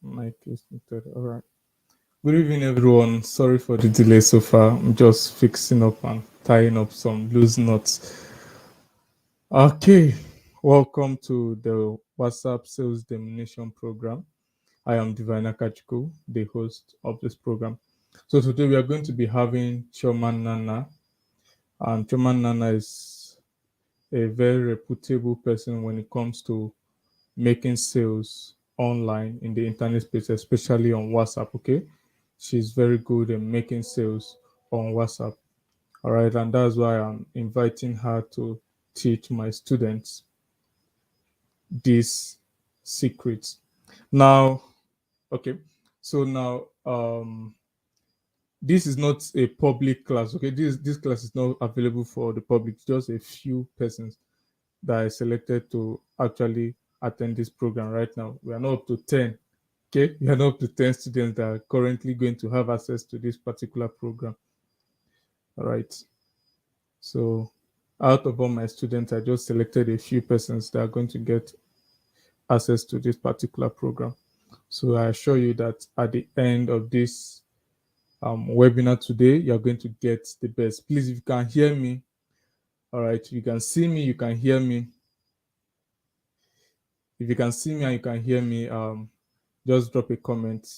Mic is muted. All right. Good evening, everyone. Sorry for the delay so far. I'm just fixing up and tying up some loose knots. Okay. Welcome to the WhatsApp Sales Domination program. I am Divina Kachiko, the host of this program. So today we are going to be having Choman Nana, and Choman Nana is a very reputable person when it comes to making sales online in the internet space, especially on WhatsApp. Okay, she's very good at making sales on WhatsApp. All right, and that's why I'm inviting her to teach my students these secrets. Now, okay, so now this is not a public class. Okay, this class is not available for the public. Just a few persons that I selected to actually attend this program right now. We are not up to 10. Okay, we are not up to 10 students that are currently going to have access to this particular program. All right. So out of all my students, I just selected a few persons that are going to get access to this particular program. So I assure you that at the end of this webinar today, you're going to get the best. Please, if you can hear me, all right, you can see me, you can hear me. If you can see me and you can hear me, just drop a comment.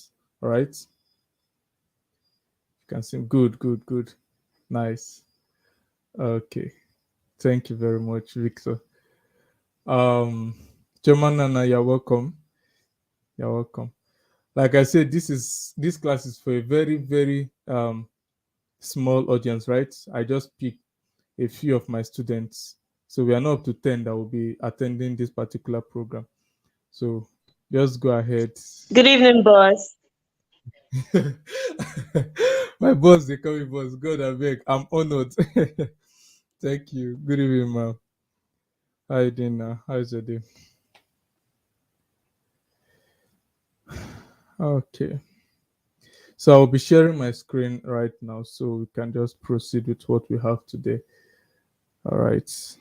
All right. You can see. Good, good, good. Nice. Okay. Thank you very much, Victor. Chairman Nana, you're welcome. You're welcome. Like I said, this class is for a very, very small audience, right? I just picked a few of my students. So we are not up to 10 that will be attending this particular program. So just go ahead. Good evening, boss. My boss, they call me boss. God, I beg. I'm honored. Thank you. Good evening, ma'am. How you doing now? How's your day? Okay. So I'll be sharing my screen right now so we can just proceed with what we have today. All right.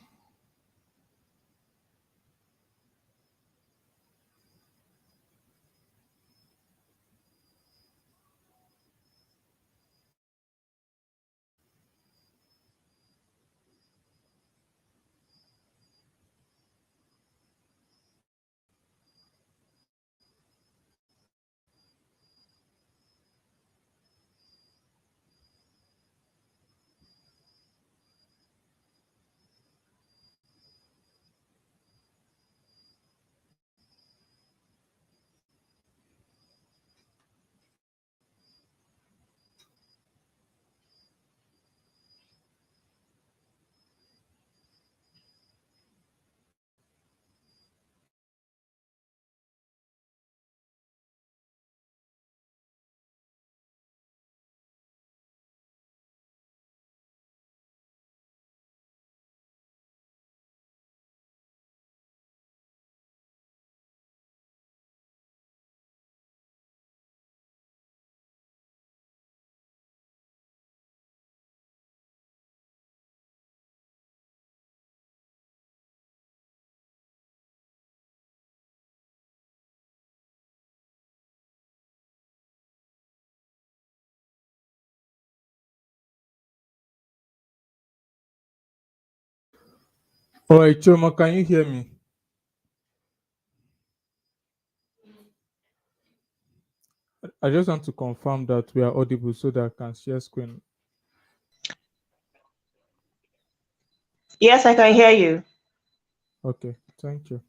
All right, Choma, can you hear me? I just want to confirm that we are audible so that I can share screen. Yes, I can hear you. Okay, thank you.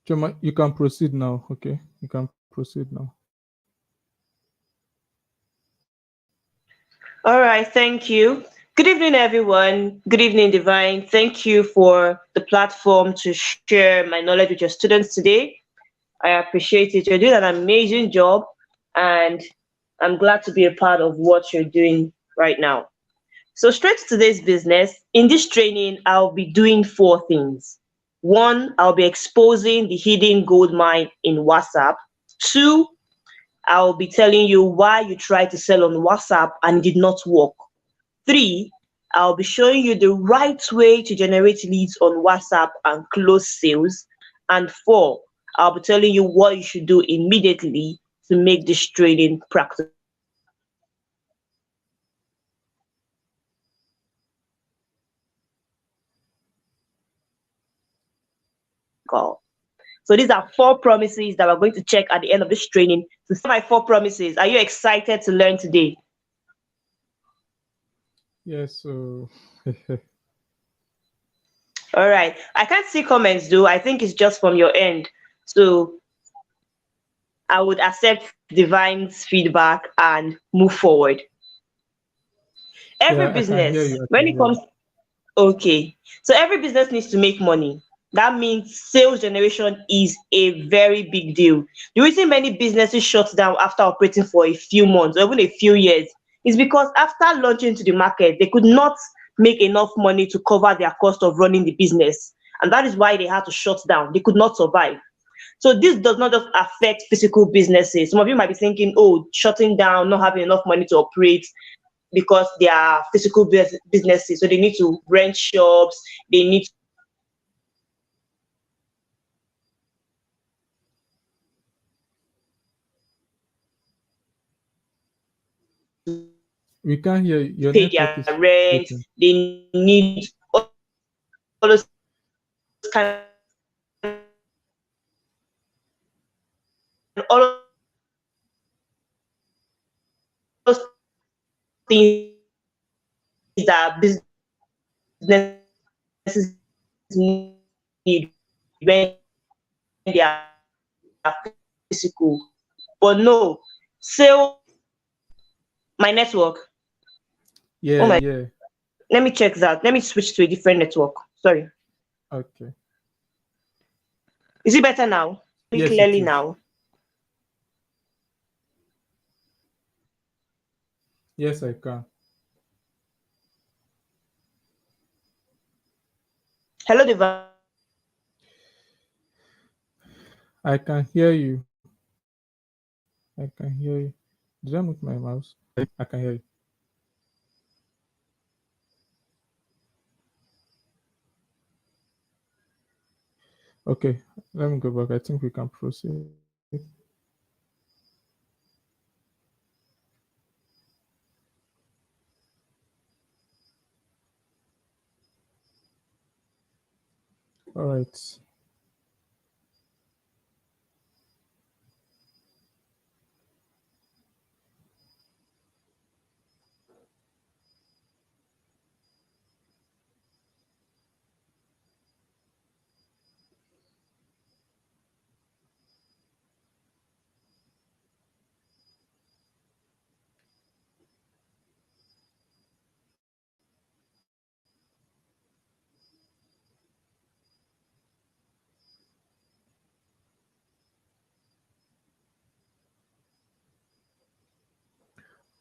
Choma, you can proceed now. Okay, you can proceed now. All right, thank you. Good evening, everyone. Good evening, Divine. Thank you for the platform to share my knowledge with your students today. I appreciate it. You're doing an amazing job, and I'm glad to be a part of what you're doing right now. So, straight to today's business. In this training, I'll be doing four things. One, I'll be exposing the hidden gold mine in WhatsApp. Two, I'll be telling you why you tried to sell on WhatsApp and it did not work. Three, I'll be showing you the right way to generate leads on WhatsApp and close sales. And four, I'll be telling you what you should do immediately to make this training practical. So these are four promises that we're going to check at the end of this training to see my four promises. Are you excited to learn today? Yes, so All right. I can't see comments though. I think it's just from your end. So I would accept Divine's feedback and move forward. Every yeah, I can hear business, you. I when can it hear comes, you. okay. So every business needs to make money. That means sales generation is a very big deal. The reason many businesses shut down after operating for a few months or even a few years is because after launching to the market, they could not make enough money to cover their cost of running the business. And that is why they had to shut down. They could not survive. So this does not just affect physical businesses. Some of you might be thinking, oh, shutting down, not having enough money to operate because they are physical businesses. So they need to rent shops, they need to pay their We can't hear you. Your rent, network is they breaking. need all those kind of and all those things that businesses need when they are physical. But no, sales, my network. Yeah, Oh my, yeah. let me check that. Let me switch to a different network. Sorry. Okay. Is it better now? Yes, it Clearly is. now. Yes, I can. Hello, Divine. I can hear you. I can hear you. Did I move my mouse? I can hear you. Okay, let me go back. I think we can proceed. All right.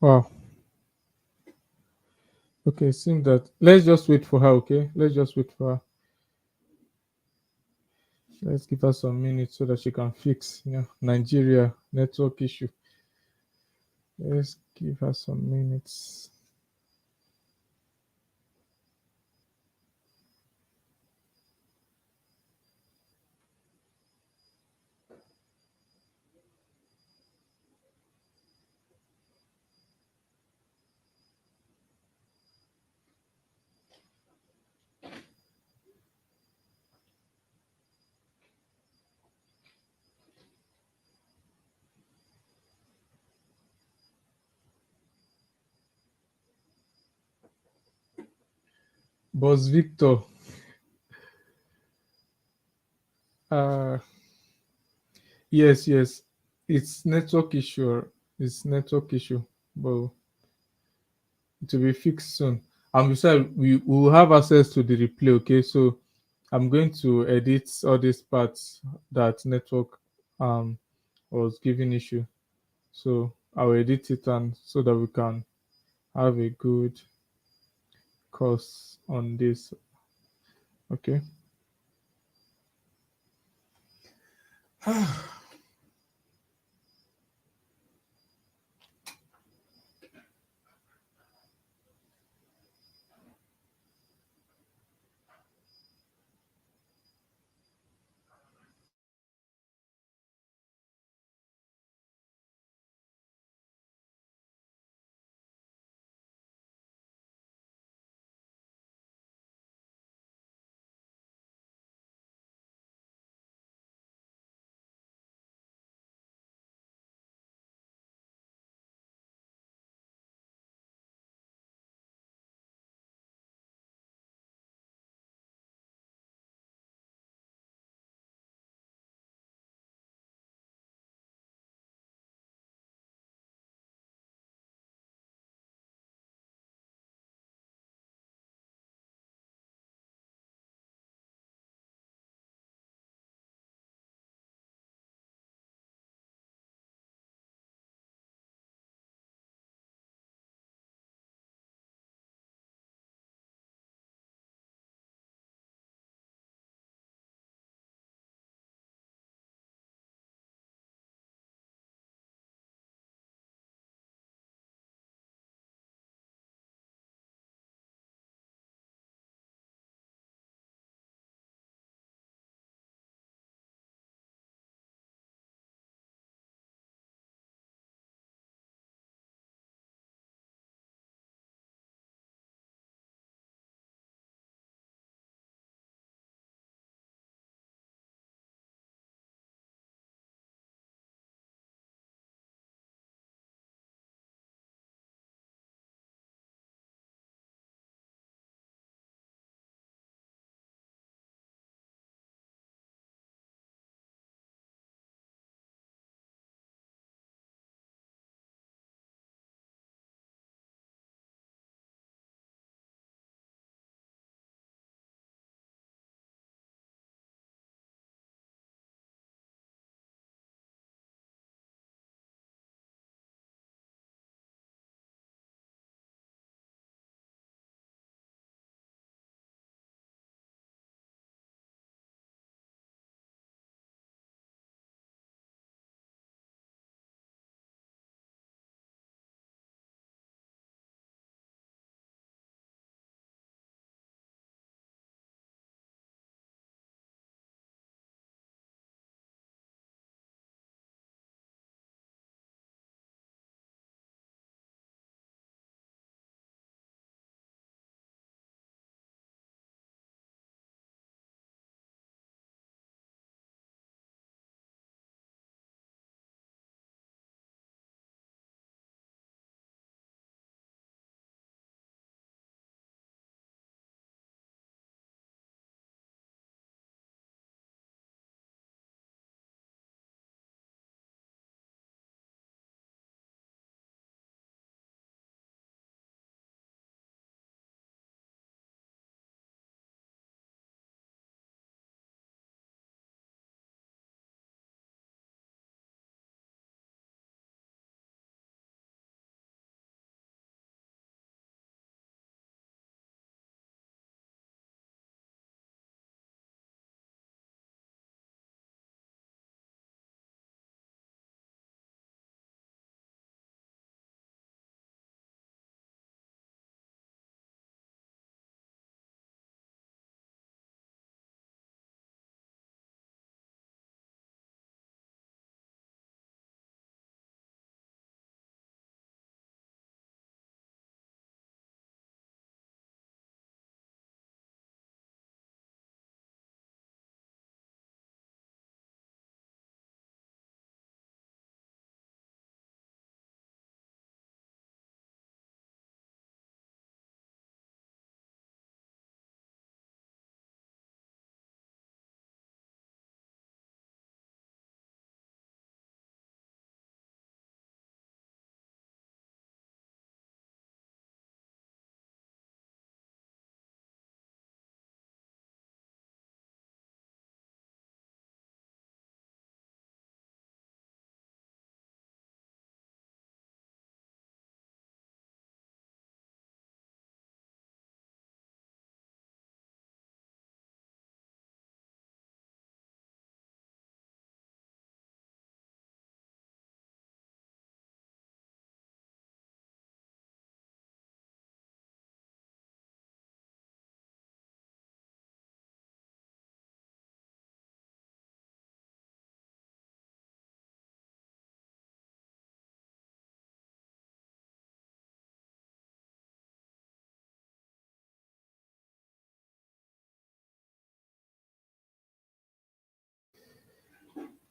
Wow. Okay, seems that let's just wait for her. Okay, let's just wait for her. Let's give her some minutes so that she can fix, Nigeria network issue. Let's give her some minutes. Boss Victor, uh, yes, yes. It's network issue. It's network issue, but it will be fixed soon. And besides, we will have access to the replay. Okay, so I'm going to edit all these parts that network um was giving issue. So I'll edit it and so that we can have a good course on this. Okay.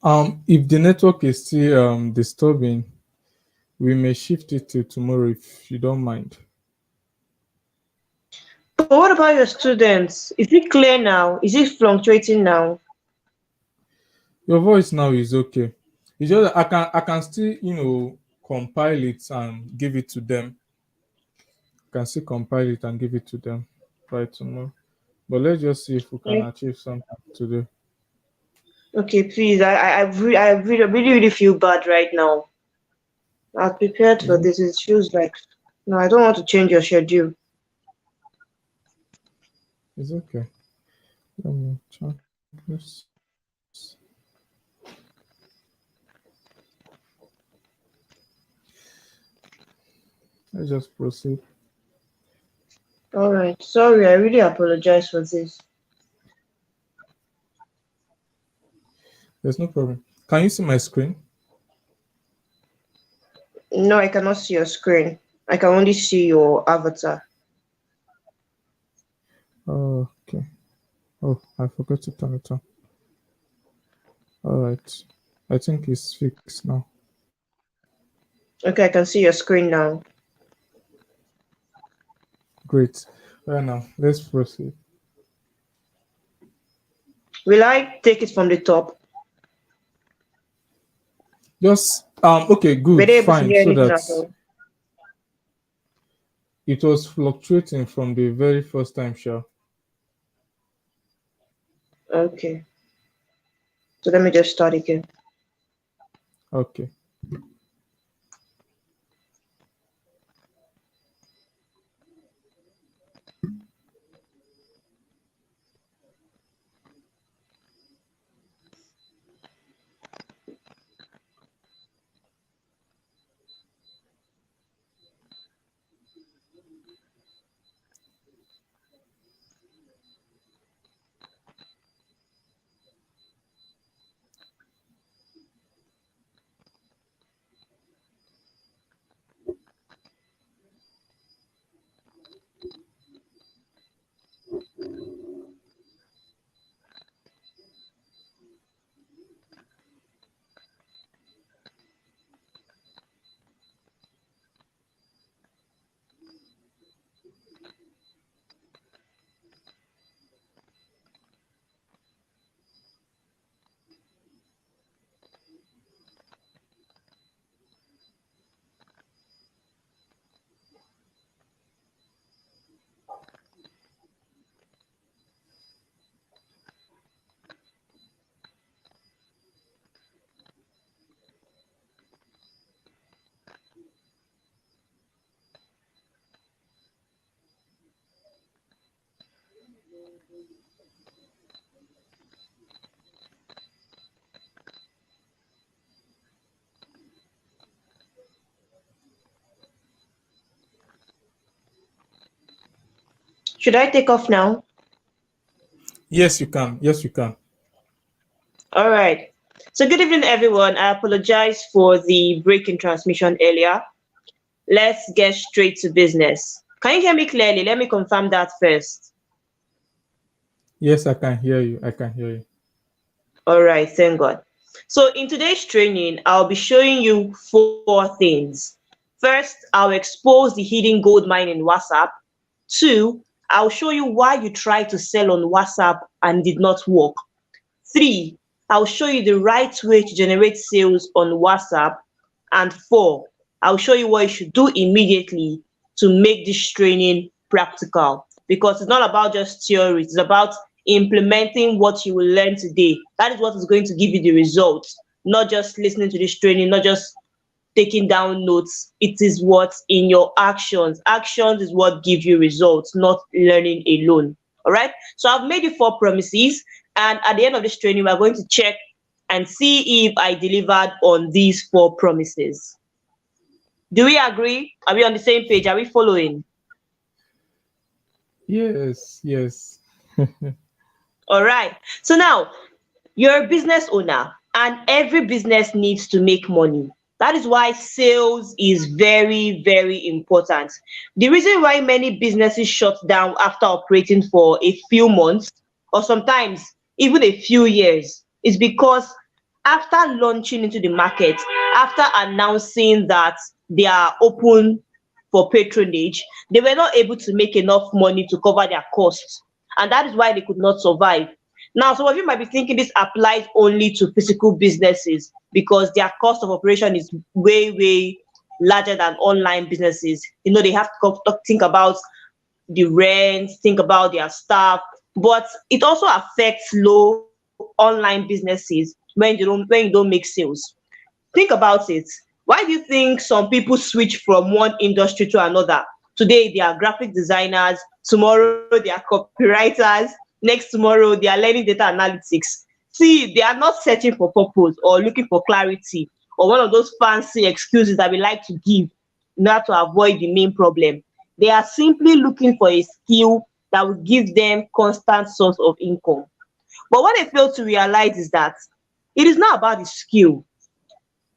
If the network is still disturbing, we may shift it to tomorrow if you don't mind. But what about your students? Is it clear now? Is it fluctuating now? Your voice now is okay. It's just that I can still compile it and give it to them. I can still compile it and give it to them by tomorrow. But let's just see if we can Yeah. achieve something today. Okay, please. I really feel bad right now. I've prepared Is for it? this. It feels like no, I don't want to change your schedule. It's okay. Let me check this. Let's just proceed. All right. Sorry, I really apologize for this. There's no problem. Can you see my screen? No, I cannot see your screen. I can only see your avatar. Oh, okay. Oh, I forgot to turn it on. All right. I think it's fixed now. Okay, I can see your screen now. Great. Right now, let's proceed. Will I take it from the top? Just okay, Were good, they able to fine. hear So anything that at all? it was fluctuating from the very first time, sure. Okay. So let me just start again. Okay. Should I take off now? Yes, you can. Yes, you can. All right. So good evening, everyone. I apologize for the break in transmission earlier. Let's get straight to business. Can you hear me clearly? Let me confirm that first. Yes, I can hear you. I can hear you. All right, thank God. So in today's training, I'll be showing you four things. First, I'll expose the hidden gold mine in WhatsApp. Two, I'll show you why you tried to sell on WhatsApp and did not work. Three, I'll show you the right way to generate sales on WhatsApp. And four, I'll show you what you should do immediately to make this training practical. Because it's not about just theory, it's about implementing what you will learn today. That is what is going to give you the results, not just listening to this training, not just taking down notes. It is what's in your actions. Actions is what give you results, not learning alone. All right. So I've made you four promises, and at the end of this training, we're going to check and see if I delivered on these four promises. Do we agree? Are we on the same page? Are we following? Yes, yes. All right. So now you're a business owner, and every business needs to make money. That is why sales is very, very important. The reason why many businesses shut down after operating for a few months or sometimes even a few years is because After launching into the market, after announcing that they are open for patronage, they were not able to make enough money to cover their costs. And that is why they could not survive. Now, some of you might be thinking this applies only to physical businesses because their cost of operation is way, way larger than online businesses. They have to think about the rent, think about their staff, but it also affects low online businesses when you don't make sales. Think about it. Why do you think some people switch from one industry to another? Today they are graphic designers, tomorrow they are copywriters, next tomorrow they are learning data analytics. See, they are not searching for purpose or looking for clarity or one of those fancy excuses that we like to give in order to avoid the main problem. They are simply looking for a skill that will give them constant source of income. But what they fail to realize is that it is not about the skill,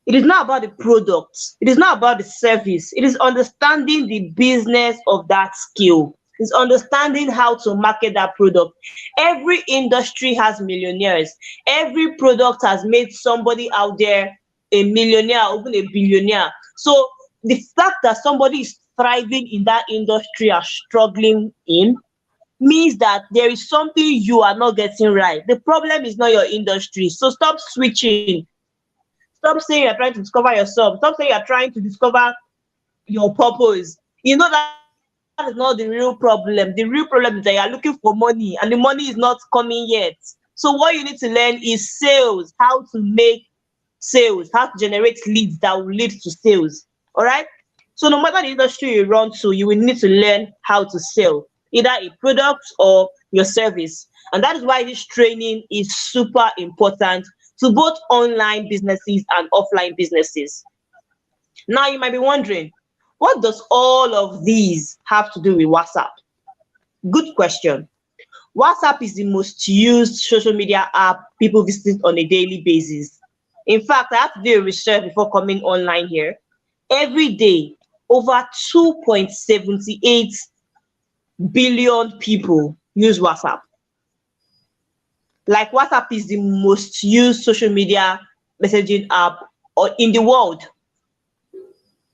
it is not about the product, it is not about the service. It is understanding the business of that skill. It's understanding how to market that product. Every industry has millionaires. Every product has made somebody out there a millionaire, even a billionaire. So the fact that somebody is thriving in that industry or struggling in means that there is something you are not getting right. The problem is not your industry. So stop switching. Stop saying you're trying to discover yourself. Stop saying you're trying to discover your purpose. That is not the real problem. The real problem is that you're looking for money and the money is not coming yet. So what you need to learn is sales, how to make sales, how to generate leads that will lead to sales. All right. So no matter the industry you run to, you will need to learn how to sell either a product or your service. And that is why this training is super important to both online businesses and offline businesses. Now you might be wondering, what does all of these have to do with WhatsApp? Good question. WhatsApp is the most used social media app people visit on a daily basis. In fact, I have to do a research before coming online here. Every day, over 2.78 billion people use WhatsApp. Like WhatsApp is the most used social media messaging app in the world.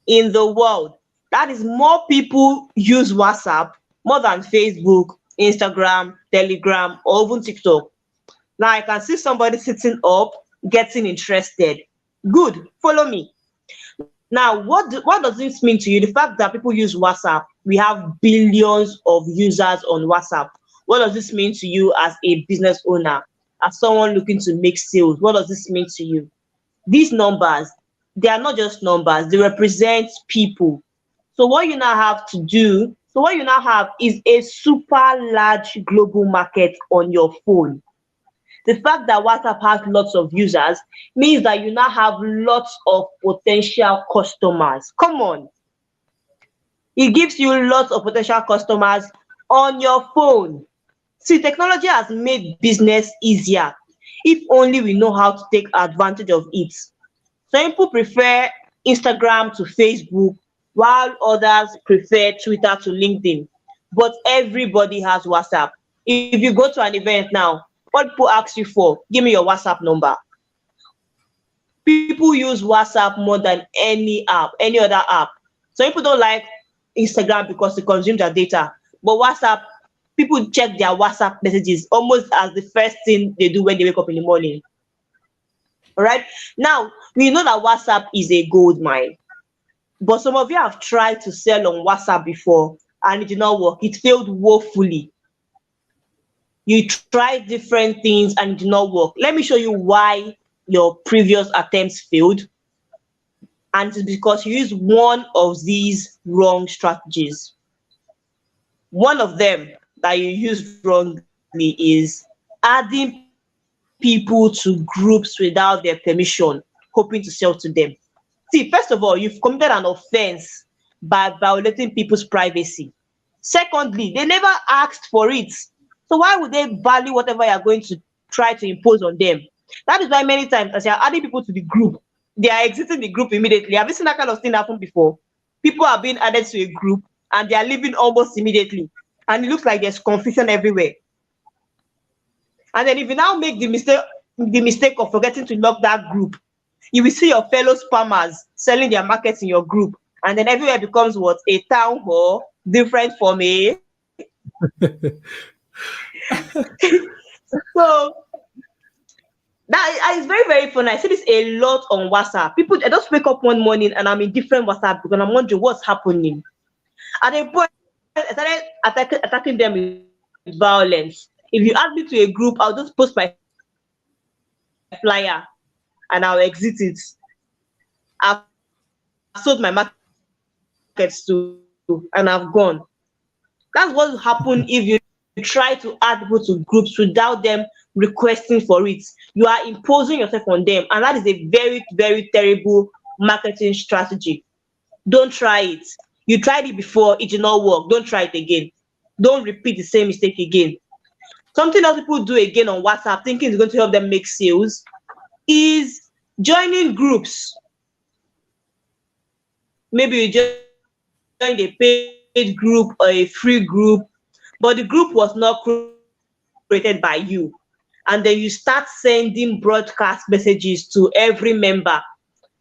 In the world. That is more people use WhatsApp more than Facebook, Instagram, Telegram, or even TikTok. Now I can see somebody sitting up, getting interested. Good, follow me. Now, what does this mean to you? The fact that people use WhatsApp, we have billions of users on WhatsApp. What does this mean to you as a business owner, as someone looking to make sales? What does this mean to you? These numbers, they are not just numbers, they represent people. So what you now have to do, so what you now have is a super large global market on your phone. The fact that WhatsApp has lots of users means that you now have lots of potential customers. Come on. It gives you lots of potential customers on your phone. See, technology has made business easier if only we know how to take advantage of it. Some people prefer Instagram to Facebook, while others prefer Twitter to LinkedIn. But everybody has WhatsApp. If you go to an event now, what people ask you for, give me your WhatsApp number. People use WhatsApp more than any app, any other app. Some people don't like Instagram because it consumes their data. But WhatsApp, people check their WhatsApp messages almost as the first thing they do when they wake up in the morning. All right. Now, we know that WhatsApp is a gold mine. But some of you have tried to sell on WhatsApp before and it did not work. It failed woefully. You tried different things and it did not work. Let me show you why your previous attempts failed. And it's because you used one of these wrong strategies. One of them that you used wrongly is adding people to groups without their permission, hoping to sell to them. See, first of all, you've committed an offense by violating people's privacy. Secondly, they never asked for it. So why would they value whatever you're going to try to impose on them? That is why many times as you're adding people to the group, they are exiting the group immediately. Have you seen that kind of thing happen before? People are being added to a group and they are leaving almost immediately. And it looks like there's confusion everywhere. And then if you now make the mistake the mistake of forgetting to lock that group, you will see your fellow spammers selling their markets in your group, and then everywhere becomes what? A town hall, different from a. So that is very, very funny. I see this a lot on WhatsApp. People, I just wake up one morning and I'm in different WhatsApp because I'm wondering what's happening. At a point, I started attacking them with violence. If you add me to a group, I'll just post my flyer and I'll exit it. I've sold my markets to and I've gone. That's what will happen if you try to add people to groups without them requesting for it. You are imposing yourself on them, and that is a very, very terrible marketing strategy. Don't try it. You tried it before, it did not work. Don't try it again. Don't repeat the same mistake again. Something else people do again on WhatsApp, thinking it's going to help them make sales, is joining groups. Maybe you joined a paid group or a free group, but the group was not created by you. And then you start sending broadcast messages to every member,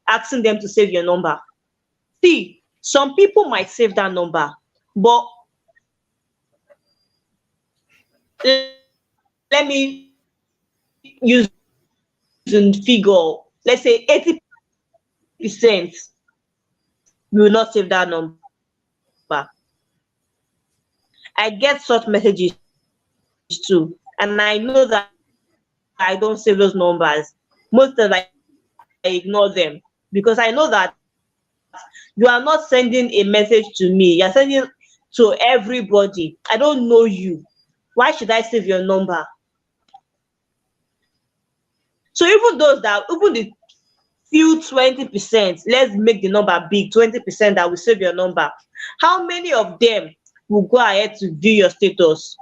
asking them to save your number. See, some people might save that number, but let me use in figure, let's say 80% will not save that number. I get such messages too, and I know that I don't save those numbers. Most of the time I ignore them because I know that you are not sending a message to me, you're sending to everybody. I don't know you. Why should I save your number? So even those that, even the few 20%, let's make the number big, 20% that will save your number. How many of them will go ahead to view your status?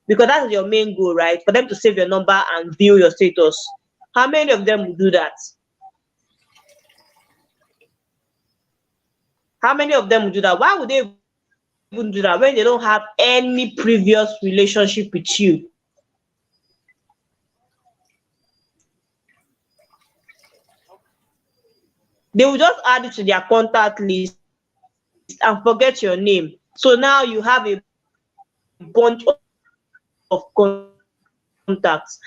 Because that's your main goal, right? For them to save your number and view your status. How many of them will do that? How many of them will do that? Why would they even do that when they don't have any previous relationship with you? They will just add it to their contact list and forget your name. So now you have a bunch of contacts.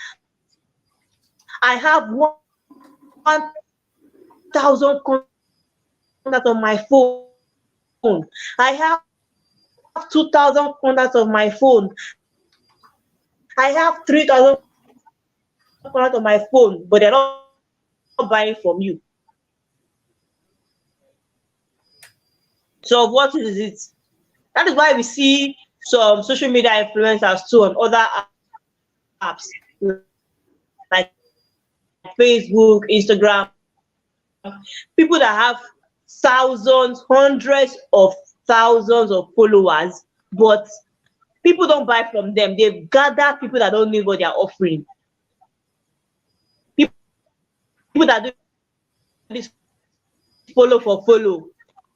I have 1,000 contacts on my phone. I have 2,000 contacts on my phone. I have 3,000 contacts on my phone, but they're not buying from you. So what is it? That is why we see some social media influencers too on other apps like Facebook, Instagram. People that have thousands, hundreds of thousands of followers, but people don't buy from them. They've gathered people that don't need what they're offering. People that do this follow for follow,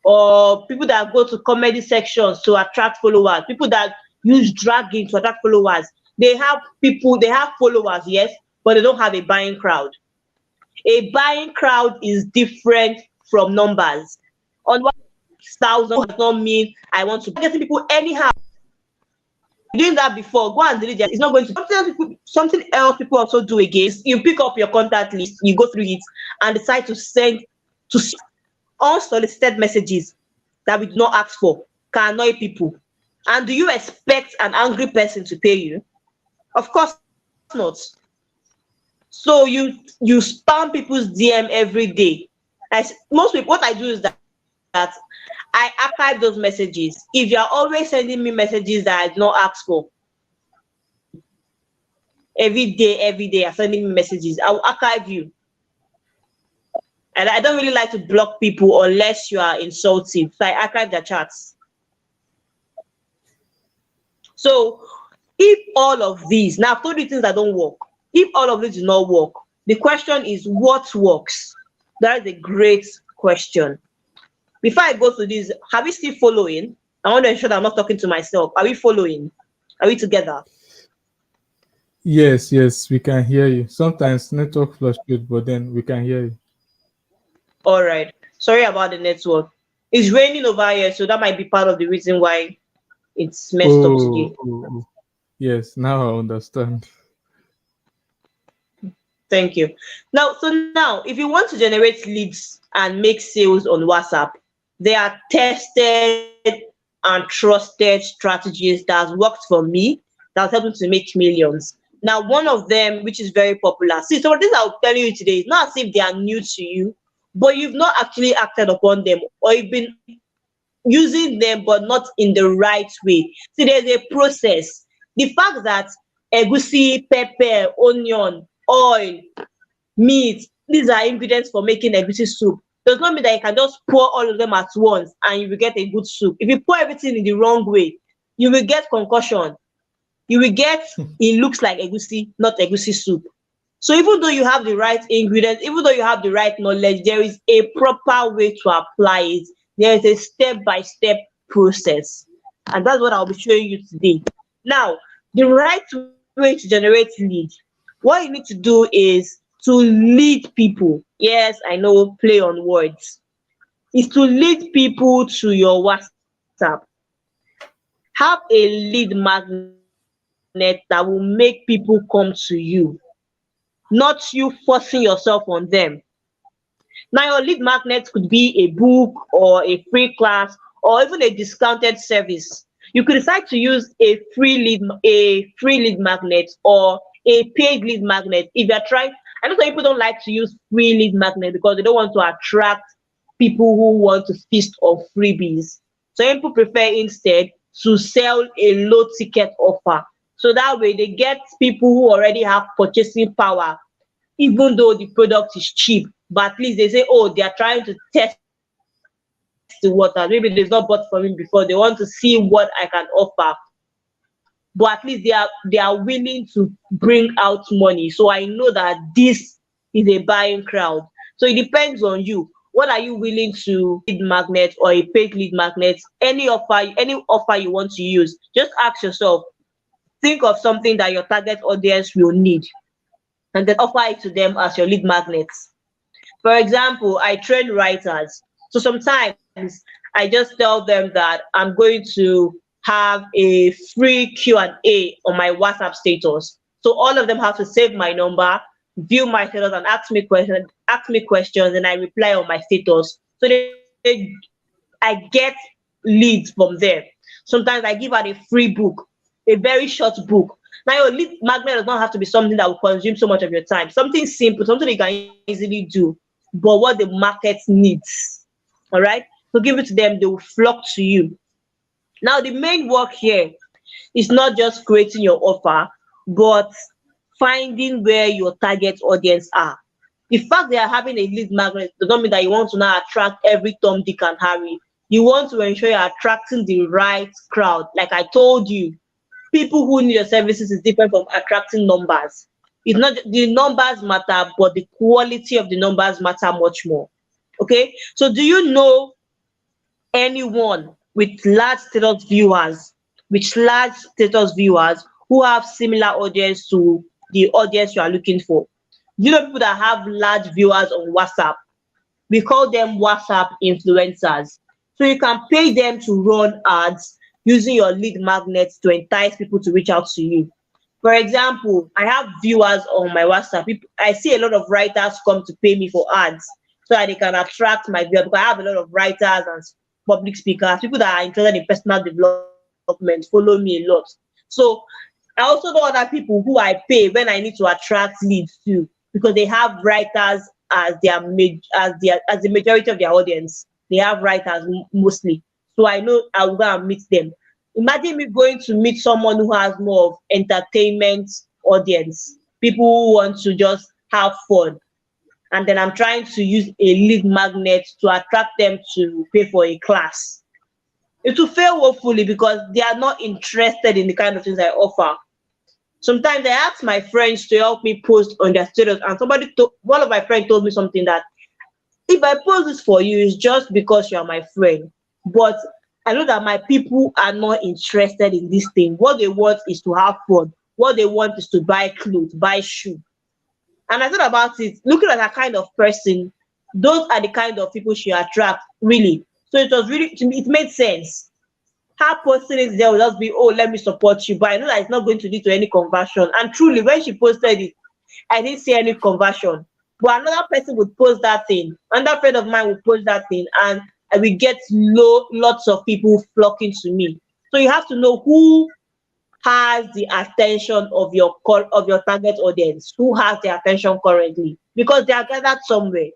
or people that go to comedy sections to attract followers, people that use dragging to attract followers. They have followers, yes, but they don't have a buying crowd. A buying crowd is different from numbers. On 1,000 does not mean I want to get people anyhow. Doing that before, go and delete it. It's not going to. Something else people also do again is you pick up your contact list, you go through it, and decide to send to unsolicited messages that we do not ask for. Can annoy people. And do you expect an angry person to pay you? Of course not. So you spam people's DM every day. Most people, what I do is that I archive those messages. If you're always sending me messages that I did not ask for, every day you're sending me messages, I will archive you. And I don't really like to block people unless you are insulting. So I archive their chats. So if all of these, now I've told you things that don't work. If all of this do not work, the question is what works? That is a great question. Before I go to this, are we still following? I want to ensure that I'm not talking to myself. Are we following? Are we together? Yes, yes, we can hear you. Sometimes network fluctuates, but then we can hear you. All right. Sorry about the network. It's raining over here, so that might be part of the reason why it's messed up Oh, today. oh, oh. Yes, now I understand. Thank you. Now, if you want to generate leads and make sales on WhatsApp, there are tested and trusted strategies that has worked for me, that has helped me to make millions. Now, one of them, which is very popular. See, some of these I'll tell you today, it's not as if they are new to you, but you've not actually acted upon them, or you've been using them but not in the right way. See, there's a process. The fact that egusi, pepper, onion, oil, meat, these are ingredients for making egusi soup, does not mean that you can just pour all of them at once and you will get a good soup. If you pour everything in the wrong way, you will get concussion. You will get, it looks like egusi, not egusi soup. So even though you have the right ingredients, even though you have the right knowledge, there is a proper way to apply it. There is a step-by-step process. And that's what I'll be showing you today. Now, the right way to generate lead. What you need to do is to lead people. Yes, I know, play on words. Is to lead people to your WhatsApp. Have a lead magnet that will make people come to you, not you forcing yourself on them. Now, your lead magnet could be a book or a free class or even a discounted service. You could decide to use a free lead magnet or a paid lead magnet if you're trying. I know some people don't like to use free lead magnet because they don't want to attract people who want to feast on freebies. Some people prefer instead to sell a low ticket offer. So that way they get people who already have purchasing power, even though the product is cheap, but at least they say, oh, they are trying to test the water. Maybe they've not bought from me before, they want to see what I can offer. But at least they are willing to bring out money. So I know that this is a buying crowd. So it depends on you. What are you willing to lead magnet or a paid lead magnet? Any offer you want to use, just ask yourself, think of something that your target audience will need, and then offer it to them as your lead magnets. For example, I train writers. So sometimes I just tell them that I'm going to have a free Q&A on my WhatsApp status. So all of them have to save my number, view my status, and ask me questions, and I reply on my status. So I get leads from there. Sometimes I give out a free book, a very short book. Now your lead magnet does not have to be something that will consume so much of your time. Something simple, something you can easily do, but what the market needs. All right. So give it to them, they will flock to you. Now the main work here is not just creating your offer, but finding where your target audience are. The fact they are having a lead magnet does not mean that you want to now attract every Tom, Dick, and Harry. You want to ensure you're attracting the right crowd. Like I told you, people who need your services is different from attracting numbers. It's not the numbers matter, but the quality of the numbers matter much more. Okay, so do you know anyone with large status viewers who have similar audience to the audience you are looking for? Do you know people that have large viewers on WhatsApp? We call them WhatsApp influencers. So you can pay them to run ads using your lead magnets to entice people to reach out to you. For example, I have viewers on my WhatsApp. I see a lot of writers come to pay me for ads so that they can attract my viewers, because I have a lot of writers and public speakers, people that are interested in personal development, follow me a lot. So I also know other people who I pay when I need to attract leads too, because they have writers as as the majority of their audience. They have writers mostly, so I know I will go and meet them. Imagine me going to meet someone who has more of entertainment audience, people who want to just have fun, and then I'm trying to use a lead magnet to attract them to pay for a class. It will fail woefully because they are not interested in the kind of things I offer. Sometimes I ask my friends to help me post on their status, and one of my friends told me something that if I post this for you, it's just because you are my friend. But I know that my people are not interested in this thing. What they want is to have fun. what they want is to buy clothes, buy shoe. And I thought about it, looking at her kind of person, those are the kind of people she attracts, really. So it was really, to me, it made sense. Her posting it there will just be, oh, let me support you. But I know that it's not going to lead to any conversion. And truly, when she posted it, I didn't see any conversion. But another person would post that thing. Another friend of mine would post that thing, and I will get lots of people flocking to me. So you have to know who has the attention of your target audience, who has the attention currently, because they are gathered somewhere.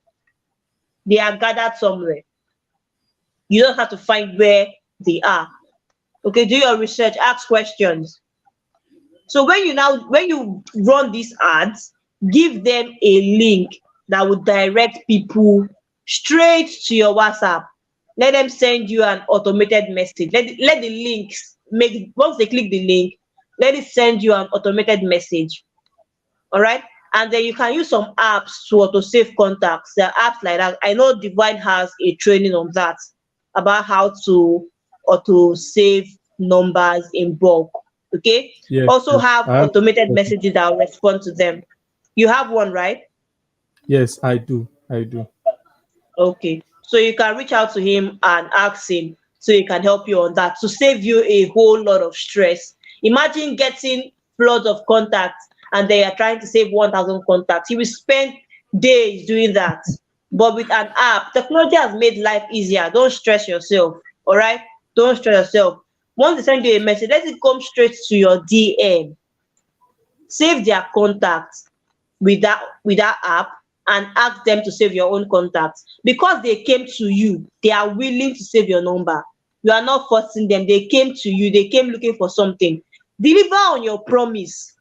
They are gathered somewhere. You don't have to find where they are. Okay, do your research, ask questions. So when you run these ads, give them a link that would direct people straight to your WhatsApp. Let them send you an automated message. Let the links make, once they click the link, let it send you an automated message. All right. And then you can use some apps to auto save contacts. There are apps like that. I know Divine has a training on that, about how to auto save numbers in bulk. Okay. Yes, Also yes. have I have automated copies. messages that will respond to them. You have one, right? Yes, I do. I do. Okay. So you can reach out to him and ask him so he can help you on that to save you a whole lot of stress. Imagine getting floods of contacts and they are trying to save 1,000 contacts. You will spend days doing that. But with an app, technology has made life easier. Don't stress yourself. All right? Don't stress yourself. Once they send you a message, let it come straight to your DM. Save their contacts with that app and ask them to save your own contacts. Because they came to you, they are willing to save your number. You are not forcing them. They came to you, they came looking for something. Deliver on your promise.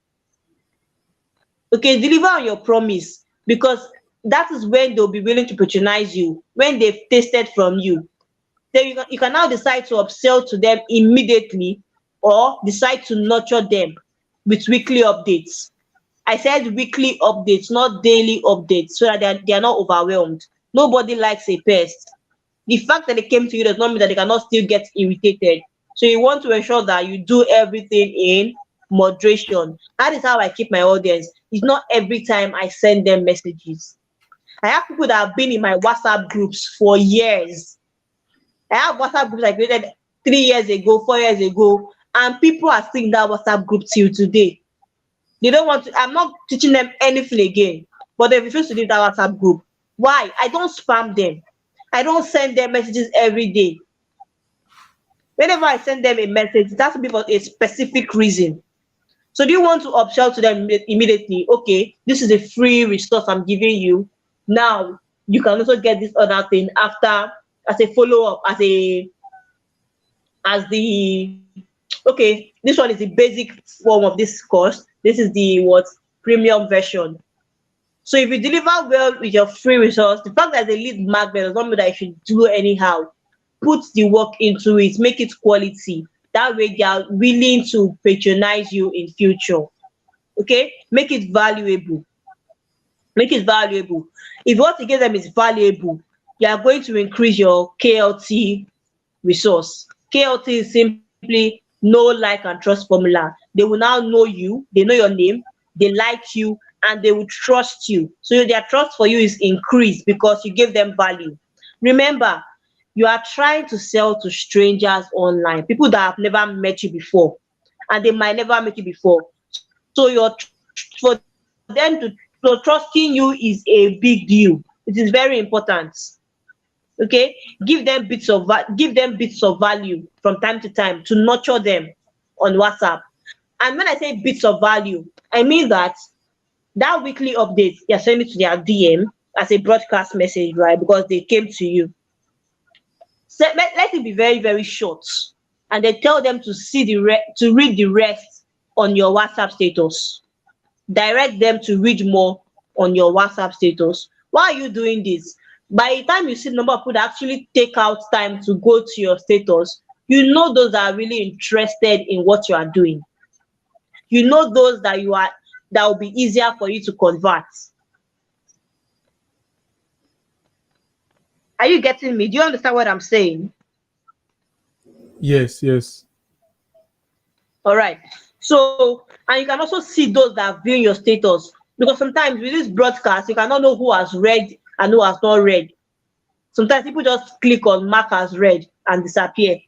Okay, deliver on your promise, because that is when they'll be willing to patronize you, when they've tasted from you. Then you can now decide to upsell to them immediately, or decide to nurture them with weekly updates. I said weekly updates, not daily updates, so that they are not overwhelmed. Nobody likes a pest. The fact that they came to you does not mean that they cannot still get irritated. So you want to ensure that you do everything in moderation. That is how I keep my audience. It's not every time I send them messages. I have people that have been in my WhatsApp groups for years. I have WhatsApp groups I created 3 years ago, 4 years ago, and people are still in that WhatsApp group till today. They don't want to, I'm not teaching them anything again, but they refuse to leave that WhatsApp group. Why? I don't spam them. I don't send them messages every day. Whenever I send them a message, it has to be for a specific reason. So do you want to upsell to them immediately? Okay, this is a free resource I'm giving you. Now you can also get this other thing after, as a follow-up, as the, okay, this one is the basic form of this course. This is the what, premium version. So if you deliver well with your free resource, the fact that they lead magnet does not mean that you should do anyhow. Put the work into it, make it quality. That way they are willing to patronize you in future. Okay, make it valuable. Make it valuable. If what you give them is valuable, you are going to increase your KLT resource. KLT is simply know, like, and trust formula. They will now know you, they know your name, they like you, and they will trust you. So their trust for you is increased because you give them value. Remember, you are trying to sell to strangers online, people that have never met you before, and they might never meet you before. So for them to, so trusting you is a big deal. It is very important. Okay, give them bits of value from time to time to nurture them on WhatsApp. And when I say bits of value, I mean that weekly update you're sending to their DM as a broadcast message, right? Because they came to you. So let it be very, very short, and then tell them to to read the rest on your WhatsApp status. Direct them to read more on your WhatsApp status. Why are you doing this? By the time you see the number of people that actually take out time to go to your status, you know those that are really interested in what you are doing. You know those that will be easier for you to convert. Are you getting me? Do you understand what I'm saying? Yes, yes. All right. So, and you can also see those that view your status, because sometimes with this broadcast, you cannot know who has read and who has not read. Sometimes people just click on mark as read and disappear,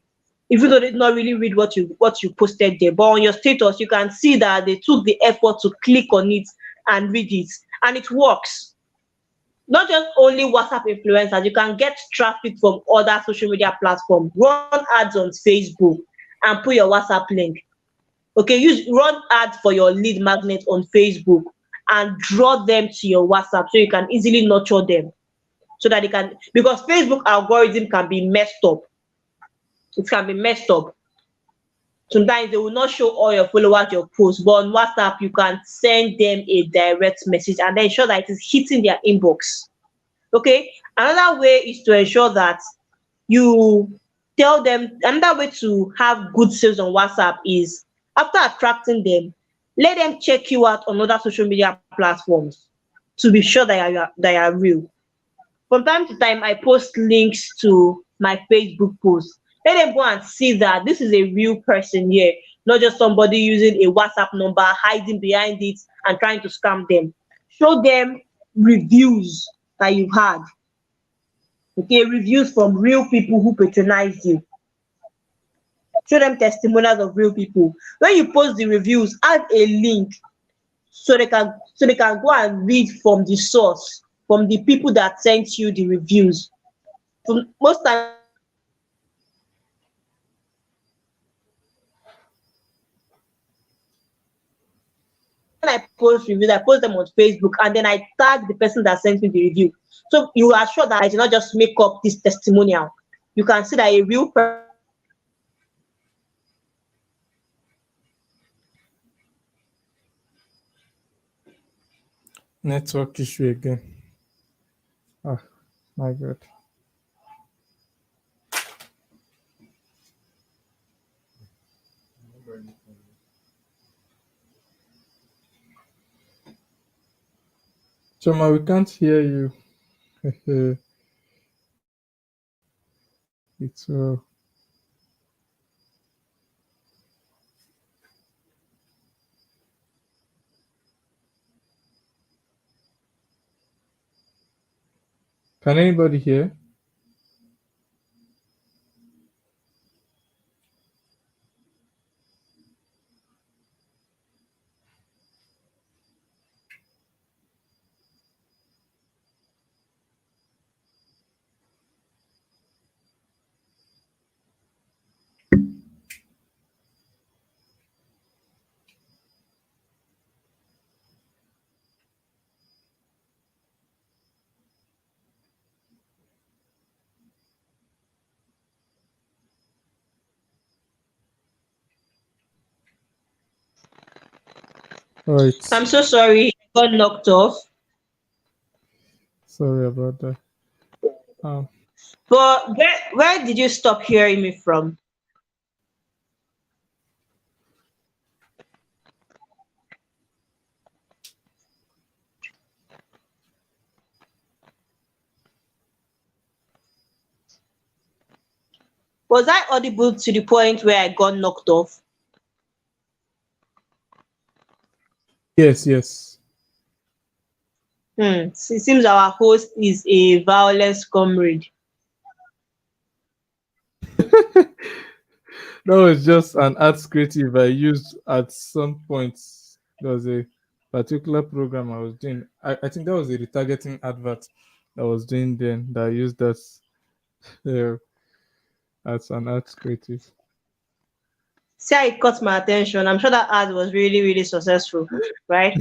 even though they did not really read what you posted there. But on your status, you can see that they took the effort to click on it and read it, and it works. Not just only WhatsApp influencers, you can get traffic from other social media platforms. Run ads on Facebook and put your WhatsApp link. Okay, use run ads for your lead magnet on Facebook and draw them to your WhatsApp so you can easily nurture them, so that they can, because Facebook algorithm can be messed up. It can be messed up. Sometimes they will not show all your followers your post, but on WhatsApp you can send them a direct message and then ensure that it is hitting their inbox. Okay, another way is to ensure that you tell them, another way to have good sales on WhatsApp is, after attracting them, let them check you out on other social media platforms to be sure that you are real. From time to time, I post links to my Facebook posts. Let them go and see that this is a real person here, not just somebody using a WhatsApp number, hiding behind it and trying to scam them. Show them reviews that you've had. Okay, reviews from real people who patronized you. Show them testimonials of real people. When you post the reviews, add a link so they can go and read from the source, from the people that sent you the reviews. Most times when I post reviews, I post them on Facebook, and then I tag the person that sent me the review. So you are sure that I did not just make up this testimonial. You can see that a real person is the one that sent me the review. Network issue again. Ah, my God. Choma, we can't hear you. It's Can anybody hear? Right. I'm so sorry, I got knocked off. Sorry about that. Um, But where did you stop hearing me from? Was I audible to the point where I got knocked off? yes, yes. It seems our host is a violence comrade. That was just an arts creative I used at some point. There was a particular program I was doing. I think that was a retargeting advert I was doing then that I used that uh, as an arts creative. See how it caught my attention. I'm sure that ad was really, really successful, right?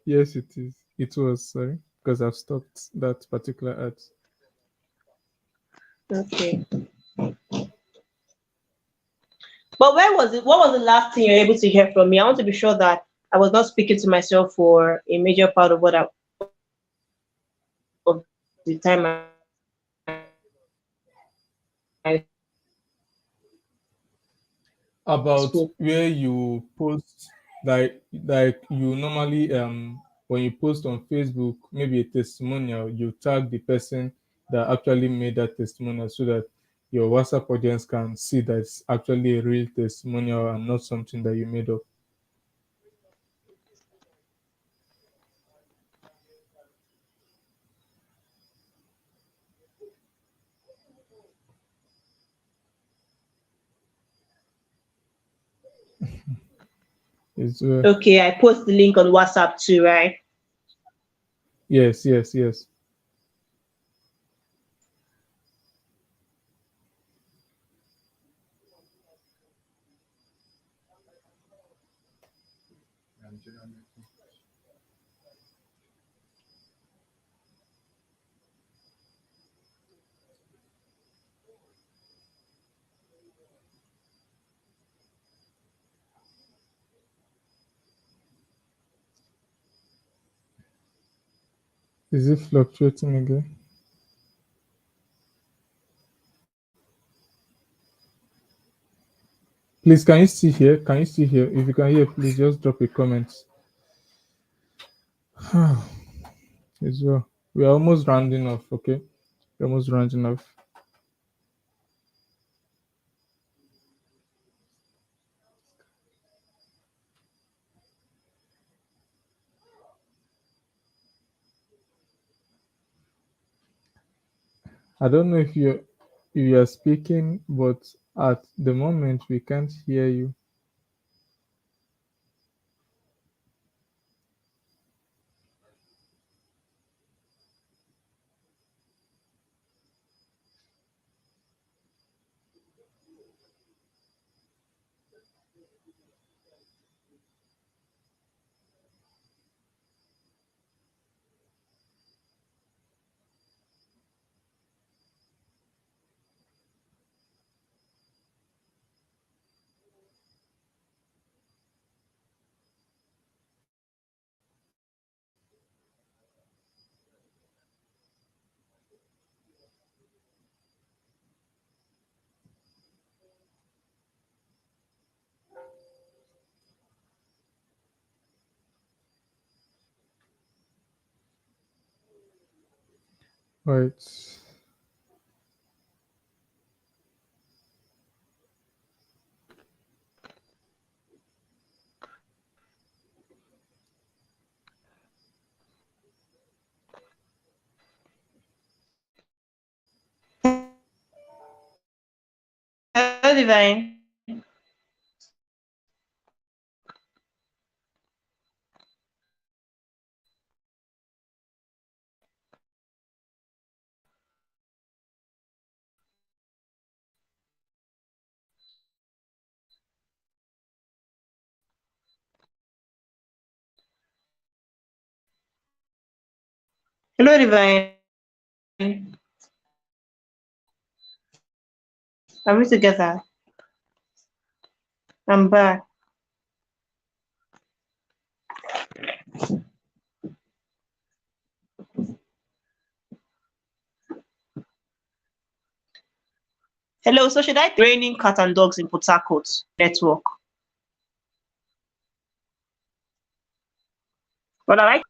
Yes, it is. It was, sorry, because I've stopped that particular ad. Okay. But where was it? What was the last thing you're able to hear from me? I want to be sure that I was not speaking to myself for a major part of what of the time I spoke. About where you post, like you normally when you post on Facebook, maybe a testimonial, you tag the person that actually made that testimonial so that your WhatsApp audience can see that it's actually a real testimonial and not something that you made up. It's Okay, I post the link on WhatsApp too, right? yes, yes, yes. Is it fluctuating again? Please, can you still hear? Can you still hear? If you can hear, please just drop a comment. As well. We are almost rounding off, okay? We're almost rounding off. I don't know if you are speaking, but at the moment we can't hear you. Right. Hello, Divine. Hello, Divine. Are we together? I'm back. Hello, so should I raining cat and dogs in Port Harcourt network? Well, I like